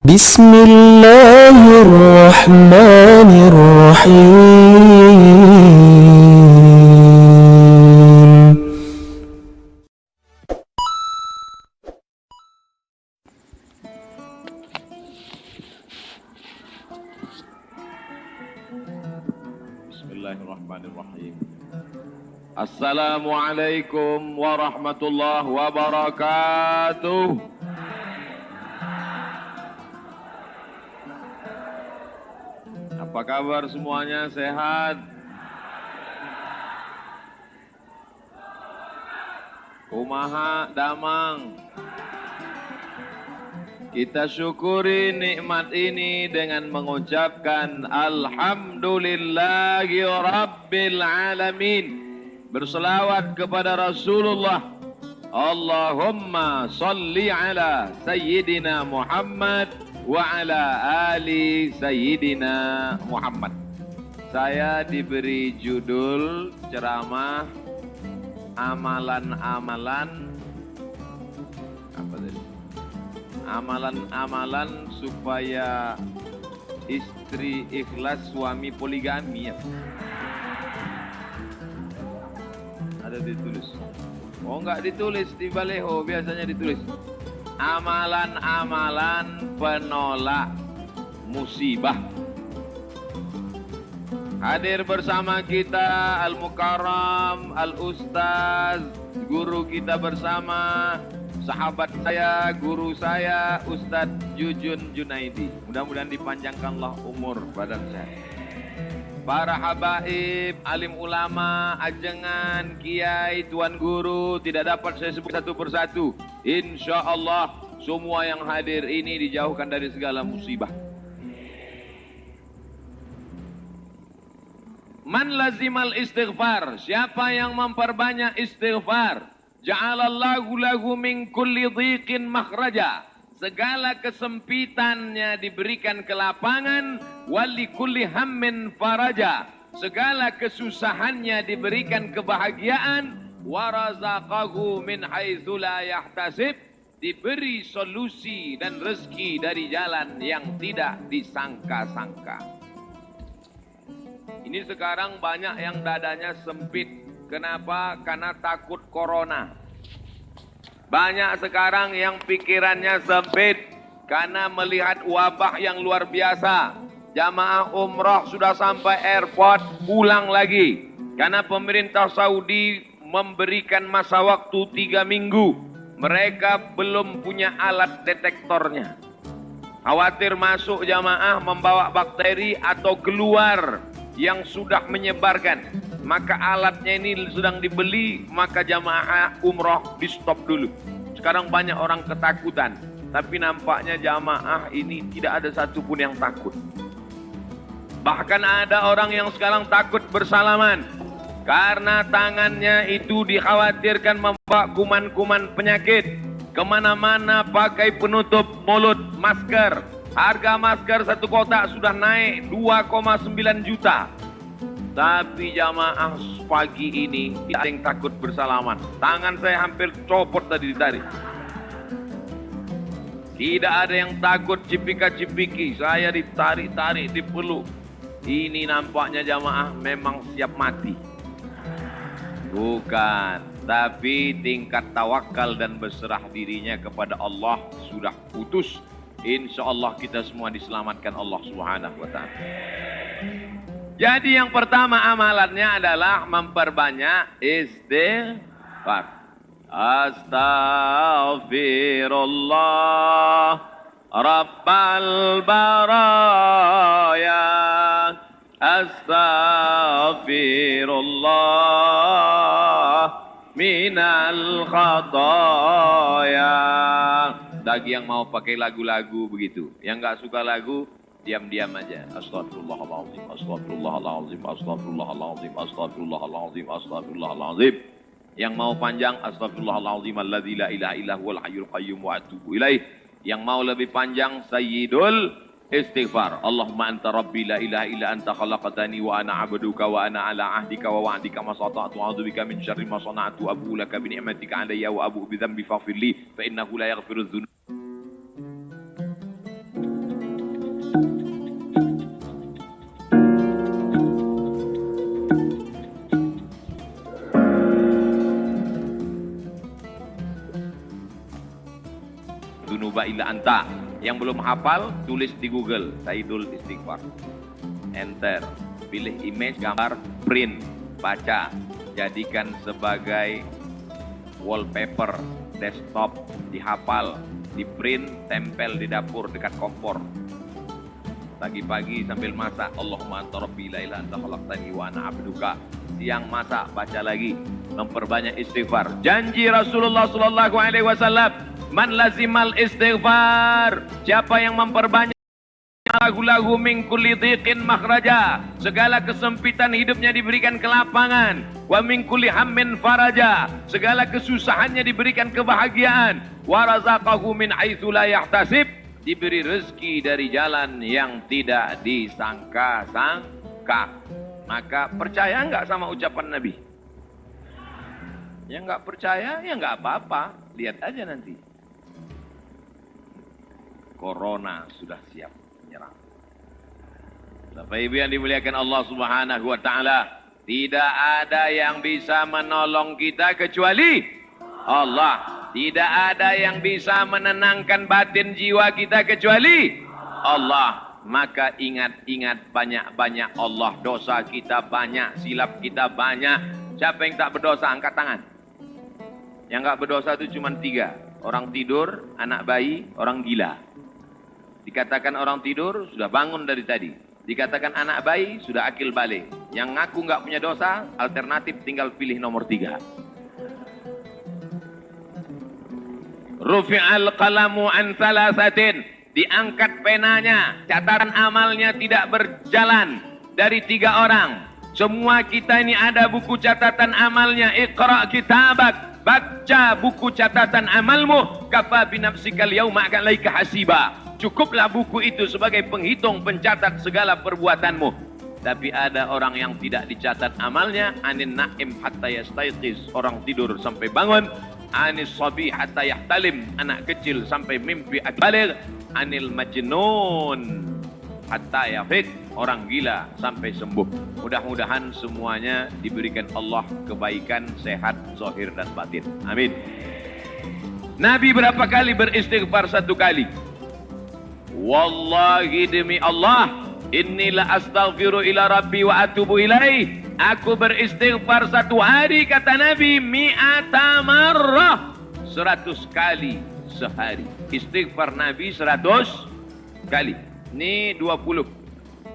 بسم الله الرحمن الرحيم Bismillahirrahmanirrahim. Assalamualaikum warahmatullahi wabarakatuh. Apa kabar semuanya, sehat? Kumaha damang. Kita syukuri nikmat ini dengan mengucapkan Alhamdulillahi Rabbil Alamin. Berselawat kepada Rasulullah. Allahumma salli ala Sayyidina Muhammad wa ala ali Sayyidina Muhammad. Saya diberi judul ceramah amalan-amalan apa tadi? Amalan-amalan supaya istri ikhlas, suami poligami ya. Ada ditulis. Oh enggak ditulis di baleho, biasanya ditulis. Amalan-amalan penolak musibah. Hadir bersama kita Al-Mukarram, Al-Ustaz, guru kita bersama, sahabat saya, guru saya, Ustadz Jujun Junaidi. Mudah-mudahan dipanjangkanlah umur badan saya. Para habaib, alim ulama, ajengan, kiai, tuan guru, tidak dapat saya sebut satu persatu. Insya Allah semua yang hadir ini dijauhkan dari segala musibah. Man lazimal istighfar, siapa yang memperbanyak istighfar, ja'alallahu lahu min kulli dhiqin makhraja. Segala kesempitannya diberikan kelapangan, wali kulli hammin faraja. Segala kesusahannya diberikan kebahagiaan, warazaqahu min haitsu la yahtasib. Diberi solusi dan rezeki dari jalan yang tidak disangka-sangka. Ini sekarang banyak yang dadanya sempit. Kenapa? Karena takut corona. Banyak sekarang yang pikirannya sempit karena melihat wabah yang luar biasa. Jamaah umrah sudah sampai airport, pulang lagi. Karena pemerintah Saudi memberikan masa waktu 3 minggu. Mereka belum punya alat detektornya. Khawatir masuk jamaah membawa bakteri atau keluar yang sudah menyebarkan. Maka alatnya ini sedang dibeli, maka jamaah umroh di stop dulu. Sekarang banyak orang ketakutan, tapi nampaknya jamaah ini tidak ada satupun yang takut. Bahkan ada orang yang sekarang takut bersalaman, karena tangannya itu dikhawatirkan membawa kuman-kuman penyakit. Kemana-mana pakai penutup mulut, masker. Harga masker satu kotak sudah naik 2,9 juta. Tapi jamaah pagi ini tidak ada yang takut bersalaman. Tangan saya hampir copot tadi ditarik. Tidak ada yang takut cipika-cipiki. Saya ditarik-tarik, dipeluk. Ini nampaknya jamaah memang siap mati. Bukan. Tapi tingkat tawakal dan berserah dirinya kepada Allah sudah putus. Insya Allah kita semua diselamatkan Allah Subhanahu wa Ta'ala. Jadi yang pertama amalannya adalah memperbanyak istighfar. Astaghfirullah Rabbal baraya. Astaghfirullah minal khataya. Bagi yang mau pakai lagu-lagu begitu, yang nggak suka lagu, diam-diam aja. Astagfirullahaladzim, astagfirullahaladzim, astagfirullahaladzim, astagfirullahaladzim, astagfirullahaladzim. Yang mau panjang, astagfirullahaladzim, alladzi la ilaha illa huwal hayyul qayyum wa atubu ilaih. Yang mau lebih panjang, sayyidul istighfar. Allahumma anta rabbi la ilaha illa anta khalaqtani wa ana abduka wa ana ala ahdika wa wa'dika ma sata'tu a'udzubika min syarri ma sana'tu abu laka bi ni'matika alayya wa abu bi dhanbi faghfir li fa innahu la yaghfiru dzunub. illa anta. Yang belum hafal, tulis di Google, Saidul Istighfar. Enter, pilih image, gambar, print, baca, jadikan sebagai wallpaper, desktop, dihafal, di print, tempel di dapur dekat kompor. Pagi-pagi sambil masak, Allahumma anta rabbi la ilaha anta khalaqtani wa ana 'abduka. Siang masak, baca lagi, memperbanyak istighfar. Janji Rasulullah sallallahu alaihi wasallam, man lazimal istighfar, siapa yang memperbanyak lahu min kulli dhiqin makhraja, segala kesempitan hidupnya diberikan kelapangan, wa min kulli hammin faraja, segala kesusahannya diberikan kebahagiaan, wa razaqahu min haitsu la yahtasib, diberi rezeki dari jalan yang tidak disangka-sangka. Maka percaya enggak sama ucapan Nabi? Yang enggak percaya ya enggak apa-apa, lihat aja nanti. Corona sudah siap menyerang. Bapak Ibu yang dimuliakan Allah Subhanahu wa taala, tidak ada yang bisa menolong kita kecuali Allah. Tidak ada yang bisa menenangkan batin jiwa kita kecuali Allah. Maka ingat-ingat banyak-banyak Allah. Dosa kita banyak, silap kita banyak. Siapa yang tak berdosa angkat tangan. Yang enggak berdosa itu cuma 3. Orang tidur, anak bayi, orang gila. Dikatakan orang tidur, sudah bangun dari tadi. Dikatakan anak bayi, sudah akil balik. Yang ngaku nggak punya dosa, alternatif tinggal pilih nomor 3. Rufi'al qalamu an thalathatin. Diangkat penanya, catatan amalnya tidak berjalan dari 3 orang. Semua kita ini ada buku catatan amalnya. Iqra kitabak, baca buku catatan amalmu. Kafa binafsikal yauma alaika hasiba. Cukuplah buku itu sebagai penghitung pencatat segala perbuatanmu. Tapi ada orang yang tidak dicatat amalnya. Anin naim hatta yastayqiz, orang tidur sampai bangun. Anis sabi hatta yahtalim, anak kecil sampai mimpi baligh. Anil majnun hatta yafiq, orang gila sampai sembuh. Mudah-mudahan semuanya diberikan Allah kebaikan, sehat, zahir dan batin. Amin. Nabi berapa kali beristighfar? 1 kali. Wallahi demi Allah, innila astaghfiru ila rabbi wa atubu ilaih. Aku beristighfar 1 hari, kata Nabi, mi'ata marrah, 100 kali sehari. Istighfar Nabi 100 kali. Ini 20.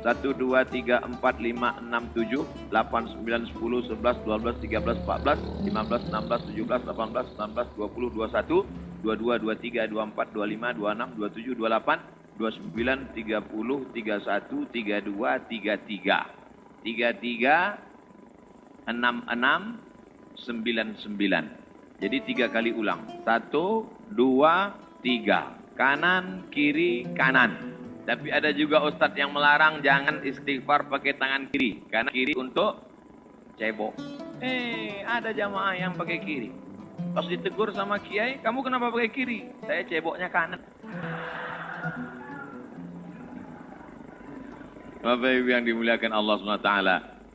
1, 2, 3, 4, 5, 6, 7, 8, 9, 10, 11, 12, 13, 14, 15, 16, 17, 18, 19, 20, 21, 22, 23, 24, 25, 26, 27, 28, 29, 30, 31, 32, 33. 33, 66, 99. Jadi 3 kali ulang. 1, 2, 3. Kanan, kiri, kanan. Tapi ada juga ustadz yang melarang jangan istighfar pakai tangan kiri. Karena kiri untuk cebok. Ada jamaah yang pakai kiri. Pas ditegur sama kiai, kamu kenapa pakai kiri? Saya ceboknya kanan. Bapak Ibu yang dimuliakan Allah SWT.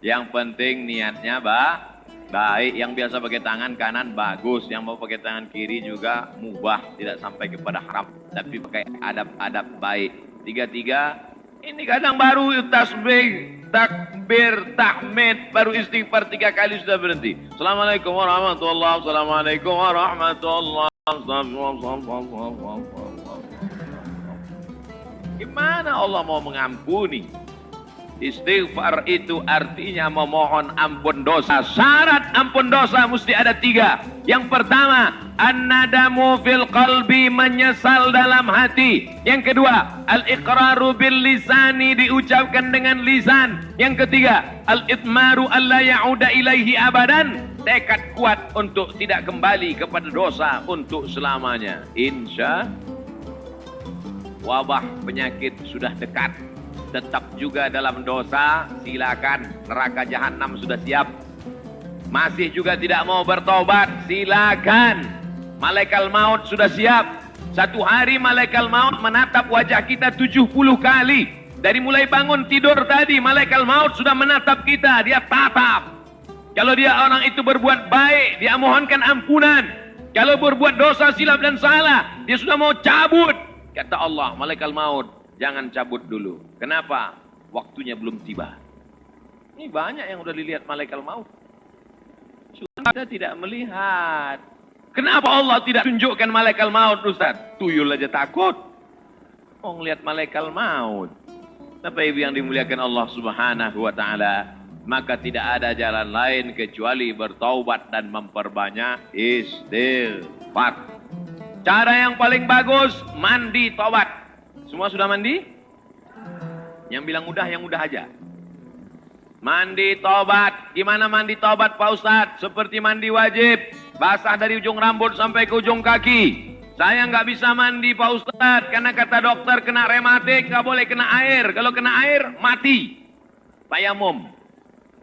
Yang penting niatnya baik. Yang biasa pakai tangan kanan bagus. Yang mau pakai tangan kiri juga mubah. Tidak sampai kepada haram. Tapi pakai adab-adab baik. 3, ini kadang baru tasbih, takbir, tahmid, baru istighfar 3 kali sudah berhenti. Assalamualaikum warahmatullahi wabarakatuh. Assalamualaikum warahmatullahi wabarakatuh. Gimana Allah mau mengampuni? Istighfar itu artinya memohon ampun dosa. Syarat ampun dosa mesti ada 3. Yang pertama, an-nadamu fil qalbi, menyesal dalam hati. Yang kedua, al-iqraru bil lisani, diucapkan dengan lisan. Yang ketiga, al-itmaru alla ya'uda ilaihi abadan, tekad kuat untuk tidak kembali kepada dosa untuk selamanya. Insya wabah penyakit sudah dekat. Tetap juga dalam dosa, silakan, neraka jahanam sudah siap. Masih juga tidak mau bertobat, silakan. Malaikat maut sudah siap. 1 hari malaikat maut menatap wajah kita 70 kali. Dari mulai bangun tidur tadi, malaikat maut sudah menatap kita, dia tatap. Kalau dia orang itu berbuat baik, dia mohonkan ampunan. Kalau berbuat dosa, silap dan salah, dia sudah mau cabut. Kata Allah, malaikat maut, jangan cabut dulu. Kenapa? Waktunya belum tiba. Ini banyak yang udah dilihat malaikat maut. Cuma kita tidak melihat. Kenapa Allah tidak tunjukkan malaikat maut, Ustaz? Tuyul aja takut. Oh, ngelihat malaikat maut. Tapi ibu yang dimuliakan Allah Subhanahu wa taala, maka tidak ada jalan lain kecuali bertaubat dan memperbanyak istighfar. Cara yang paling bagus, mandi taubat. Semua sudah mandi? Yang bilang mudah, yang mudah aja. Mandi taubat. Gimana mandi taubat, Pak Ustadz? Seperti mandi wajib. Basah dari ujung rambut sampai ke ujung kaki. Saya nggak bisa mandi, Pak Ustadz. Karena kata dokter kena rematik, nggak boleh kena air. Kalau kena air, mati. Tayamum.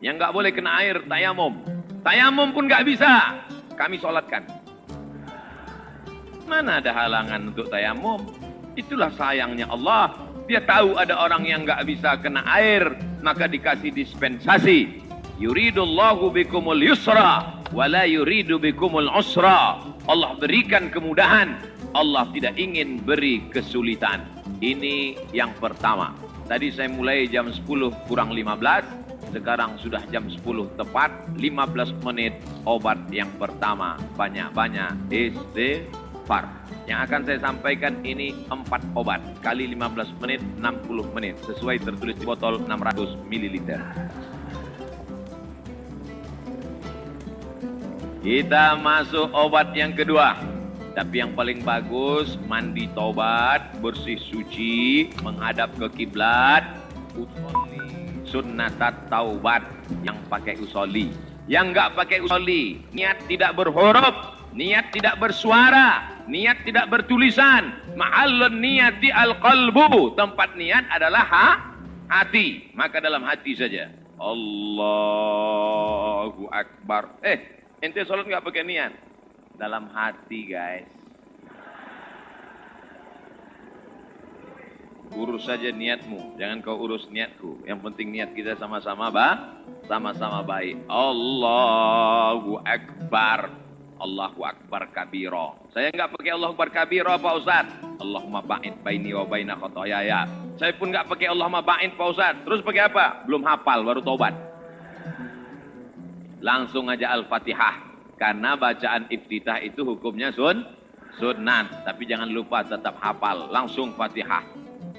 Yang nggak boleh kena air, tayamum. Tayamum pun nggak bisa. Kami sholatkan. Mana ada halangan untuk tayamum? Itulah sayangnya Allah. Dia tahu ada orang yang nggak bisa kena air, maka dikasih dispensasi. Yuridullahu bikumul yusra, wala yuridu bikumul usra. Allah berikan kemudahan. Allah tidak ingin beri kesulitan. Ini yang pertama. Tadi saya mulai jam 10 kurang 15. Sekarang sudah jam 10 tepat. 15 menit obat yang pertama. Banyak-banyak istighfar. Yang akan saya sampaikan ini 4 obat. Kali 15 menit, 60 menit. Sesuai tertulis di botol 600 ml. Kita masuk obat yang kedua. Tapi yang paling bagus, mandi taubat, bersih suci, menghadap ke kiblat, usolli sunnatat taubat, yang pakai usolli. Yang enggak pakai usolli, niat tidak berhuruf, niat tidak bersuara, niat tidak bertulisan. Ma'allun niyati al-qalbu. Tempat niat adalah hati. Maka dalam hati saja. Allahu Akbar. Ente sholat nggak pakai niat? Dalam hati, guys. Urus saja niatmu, jangan kau urus niatku. Yang penting niat kita sama-sama sama-sama baik. Allahu Akbar. Allahu Akbar kabira. Saya nggak pakai Allahu Akbar kabira, Pak Ustaz. Allahumma ba'id baini wa baina khotoyaya. Saya pun nggak pakai Allahumma ba'id, Pak Ustaz. Terus pakai apa? Belum hafal, baru taubat. Langsung aja Al-Fatihah. Karena bacaan iftitah itu hukumnya sunnat. Tapi jangan lupa tetap hafal. Langsung Fatihah.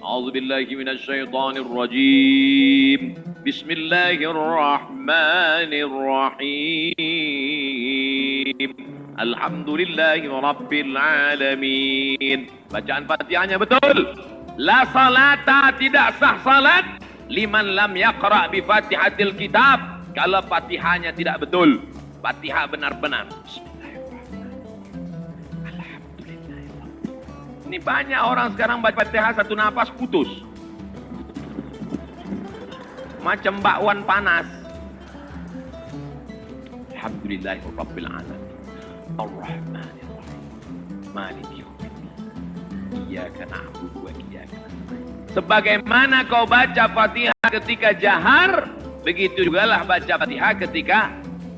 A'udzubillahi minasyaitonirrajim. Bismillahirrahmanirrahim. Alhamdulillahi rabbil alamin. Bacaan Fatihahnya betul. La salata, tidak sah salat liman lam yaqra bi Fatihatil kitab. Kalau Fatihahnya tidak betul. Fatihah benar-benar. Ini banyak orang sekarang baca Fatihah satu nafas putus. Macam bakwan panas. Alhamdulillahirabbil alamin. Ar-Rahmanir-Rahim. Maliki yaumiddin. Iyyaka na'budu wa iyyaka nasta'in. Sebagaimana kau baca Fatihah ketika jahar, begitu jugalah baca Fatihah ketika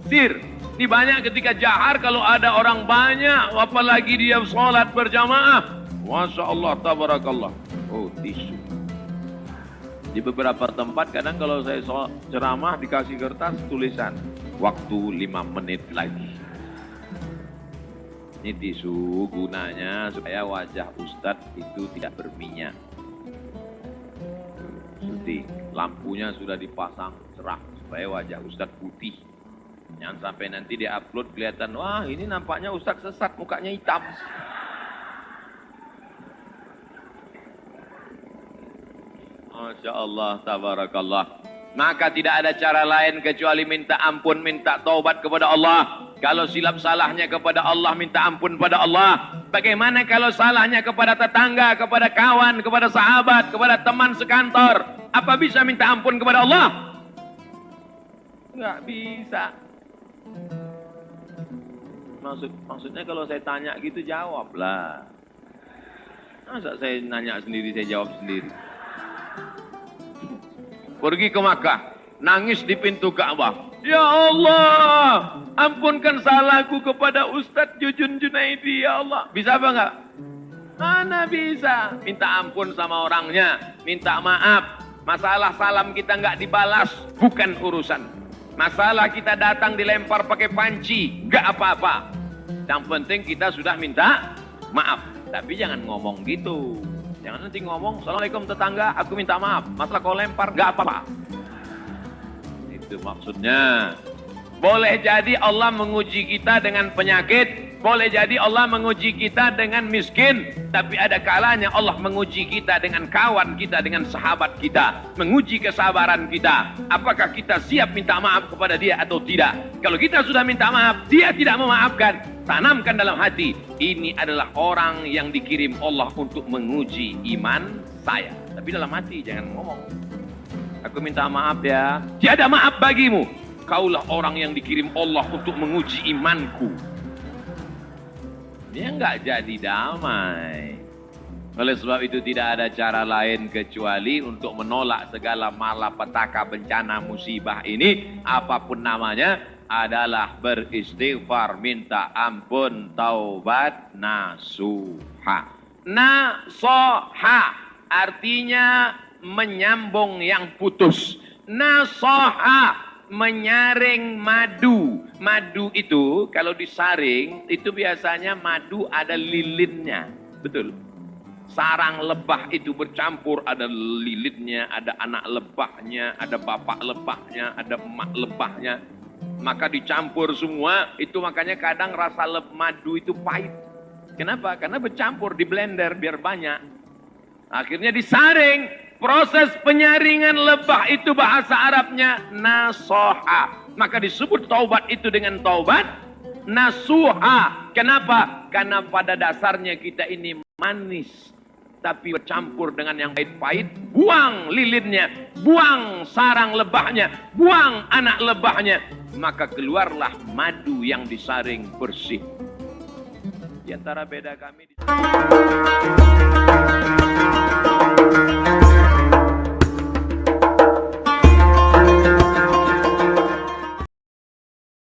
sir. Ini banyak ketika jahar kalau ada orang banyak, apalagi dia sholat berjamaah. Masya Allah, tabarakallah. Oh, tisu. Di beberapa tempat kadang kalau saya ceramah dikasih kertas tulisan waktu 5 menit lagi. Ini tisu gunanya supaya wajah Ustadz itu tidak berminyak. Seperti lampunya sudah dipasang cerah supaya wajah Ustadz putih. Jangan sampai nanti dia upload kelihatan, wah ini nampaknya Ustadz sesat, mukanya hitam. Masya Allah, tabarakallah. Maka tidak ada cara lain kecuali minta ampun, minta taubat kepada Allah. Kalau silap salahnya kepada Allah, minta ampun pada Allah. Bagaimana kalau salahnya kepada tetangga, kepada kawan, kepada sahabat, kepada teman sekantor? Apa bisa minta ampun kepada Allah? Nggak bisa. Maksudnya kalau saya tanya gitu jawablah. Masa saya nanya sendiri, saya jawab sendiri. Pergi ke Makkah, nangis di pintu Ka'bah. Ya Allah, ampunkan salahku kepada Ustadz Jujun Junaidi, ya Allah. Bisa apa enggak? Mana bisa. Minta ampun sama orangnya, minta maaf. Masalah salam kita nggak dibalas, bukan urusan. Masalah kita datang dilempar pakai panci, nggak apa-apa. Yang penting kita sudah minta maaf. Tapi jangan ngomong gitu. Jangan nanti ngomong, Assalamualaikum tetangga, aku minta maaf. Masalah kau lempar, nggak apa-apa. Itu maksudnya. Boleh jadi Allah menguji kita dengan penyakit, boleh jadi Allah menguji kita dengan miskin, tapi ada kalanya Allah menguji kita dengan kawan kita, dengan sahabat kita, menguji kesabaran kita. Apakah kita siap minta maaf kepada dia atau tidak? Kalau kita sudah minta maaf, dia tidak memaafkan, tanamkan dalam hati, ini adalah orang yang dikirim Allah untuk menguji iman saya. Tapi dalam hati jangan ngomong, aku minta maaf ya, tiada maaf bagimu. Kaulah orang yang dikirim Allah untuk menguji imanku. Dia nggak jadi damai. Oleh sebab itu tidak ada cara lain kecuali untuk menolak segala malapetaka bencana musibah ini, apapun namanya, adalah beristighfar, minta ampun, taubat, nasuha. Nasoha artinya menyambung yang putus. Nasoha menyaring madu. Madu itu kalau disaring itu biasanya madu ada lilinnya. Betul. Sarang lebah itu bercampur, ada lilitnya, ada anak lebahnya, ada bapak lebahnya, ada emak lebahnya. Maka dicampur semua, itu makanya kadang rasa madu itu pahit. Kenapa? Karena bercampur di blender biar banyak. Akhirnya disaring. Proses penyaringan lebah itu bahasa Arabnya nasoha. Maka disebut taubat itu dengan taubat nasuha. Kenapa? Karena pada dasarnya kita ini manis, tapi bercampur dengan yang pahit-pahit. Buang lilinnya, buang sarang lebahnya, buang anak lebahnya. Maka keluarlah madu yang disaring bersih. Di antara beda kami